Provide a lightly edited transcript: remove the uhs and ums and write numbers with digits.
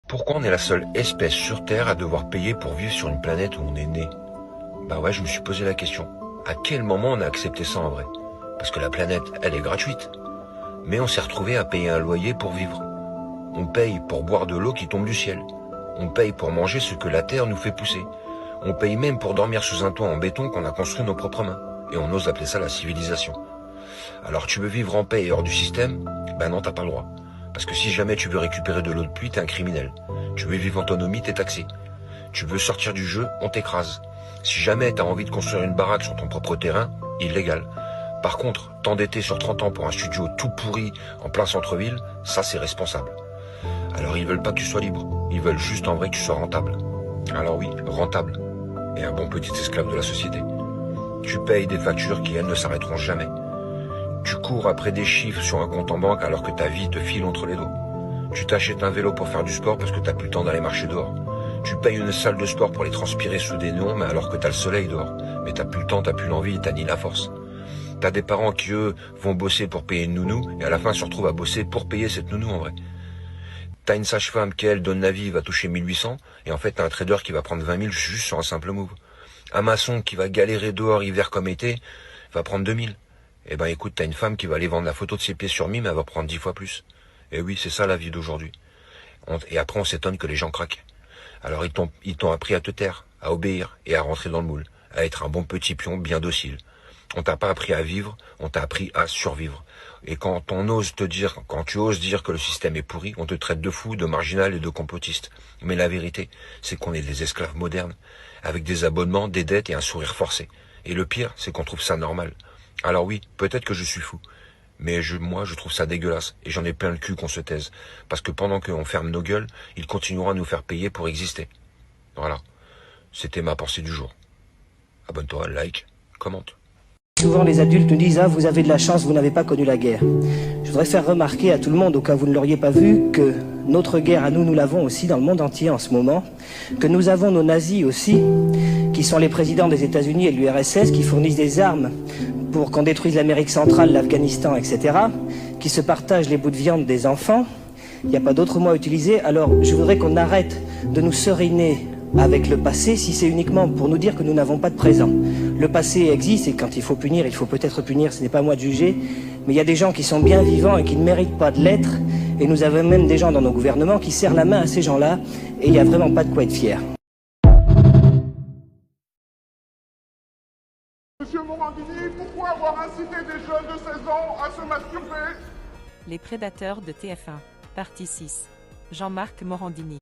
Pourquoi on est la seule espèce sur Terre à devoir payer pour vivre sur une planète où on est né? Bah ouais, je me suis posé la question. À quel moment on a accepté ça en vrai? Parce que la planète, elle est gratuite. Mais on s'est retrouvé à payer un loyer pour vivre. On paye pour boire de l'eau qui tombe du ciel. On paye pour manger ce que la Terre nous fait pousser. On paye même pour dormir sous un toit en béton qu'on a construit nos propres mains. Et on ose appeler ça la civilisation. Alors tu veux vivre en paix et hors du système? Ben non, t'as pas le droit. Parce que si jamais tu veux récupérer de l'eau de pluie, t'es un criminel. Tu veux vivre en autonomie, t'es taxé. Tu veux sortir du jeu, on t'écrase. Si jamais t'as envie de construire une baraque sur ton propre terrain, illégal. Par contre, t'endetter sur 30 ans pour un studio tout pourri en plein centre-ville, ça c'est responsable. Alors ils veulent pas que tu sois libre, ils veulent juste en vrai que tu sois rentable. Alors oui, rentable. Et un bon petit esclave de la société. Tu payes des factures qui elles ne s'arrêteront jamais. Tu cours après des chiffres sur un compte en banque alors que ta vie te file entre les dos. Tu t'achètes un vélo pour faire du sport parce que t'as plus le temps d'aller marcher dehors. Tu payes une salle de sport pour aller transpirer sous des néons, mais alors que t'as le soleil dehors. Mais t'as plus le temps, t'as plus l'envie, t'as ni la force. T'as des parents qui, eux, vont bosser pour payer une nounou, et à la fin se retrouvent à bosser pour payer cette nounou en vrai. T'as une sage-femme qui, elle, donne la vie, va toucher 1800, et en fait t'as un trader qui va prendre 20 000 juste sur un simple move. Un maçon qui va galérer dehors hiver comme été, va prendre 2000. Eh ben écoute, t'as une femme qui va aller vendre la photo de ses pieds sur mime, elle va prendre 10 fois plus. Et oui, c'est ça la vie d'aujourd'hui. Et après on s'étonne que les gens craquent. Alors ils t'ont appris à te taire, à obéir et à rentrer dans le moule, à être un bon petit pion bien docile. On t'a pas appris à vivre, on t'a appris à survivre. Et quand tu oses dire que le système est pourri, on te traite de fou, de marginal et de complotiste. Mais la vérité, c'est qu'on est des esclaves modernes, avec des abonnements, des dettes et un sourire forcé. Et le pire, c'est qu'on trouve ça normal. Alors oui, peut-être que je suis fou. Mais moi, je trouve ça dégueulasse. Et j'en ai plein le cul qu'on se taise. Parce que pendant qu'on ferme nos gueules, ils continueront à nous faire payer pour exister. Voilà. C'était ma pensée du jour. Abonne-toi, like, commente. Souvent les adultes nous disent « Ah, vous avez de la chance, vous n'avez pas connu la guerre ». Je voudrais faire remarquer à tout le monde, au cas où vous ne l'auriez pas vu, que notre guerre à nous, nous l'avons aussi dans le monde entier en ce moment, que nous avons nos nazis aussi, qui sont les présidents des États-Unis et de l'URSS, qui fournissent des armes pour qu'on détruise l'Amérique centrale, l'Afghanistan, etc., qui se partagent les bouts de viande des enfants. Il n'y a pas d'autre mot à utiliser. Alors je voudrais qu'on arrête de nous seriner avec le passé si c'est uniquement pour nous dire que nous n'avons pas de présent. Le passé existe et quand il faut punir, il faut peut-être punir, ce n'est pas à moi de juger, mais il y a des gens qui sont bien vivants et qui ne méritent pas de l'être, et nous avons même des gens dans nos gouvernements qui serrent la main à ces gens-là, et il n'y a vraiment pas de quoi être fier. Monsieur Morandini, pourquoi avoir incité des jeunes de 16 ans à se masturber? Les prédateurs de TF1, partie 6. Jean-Marc Morandini.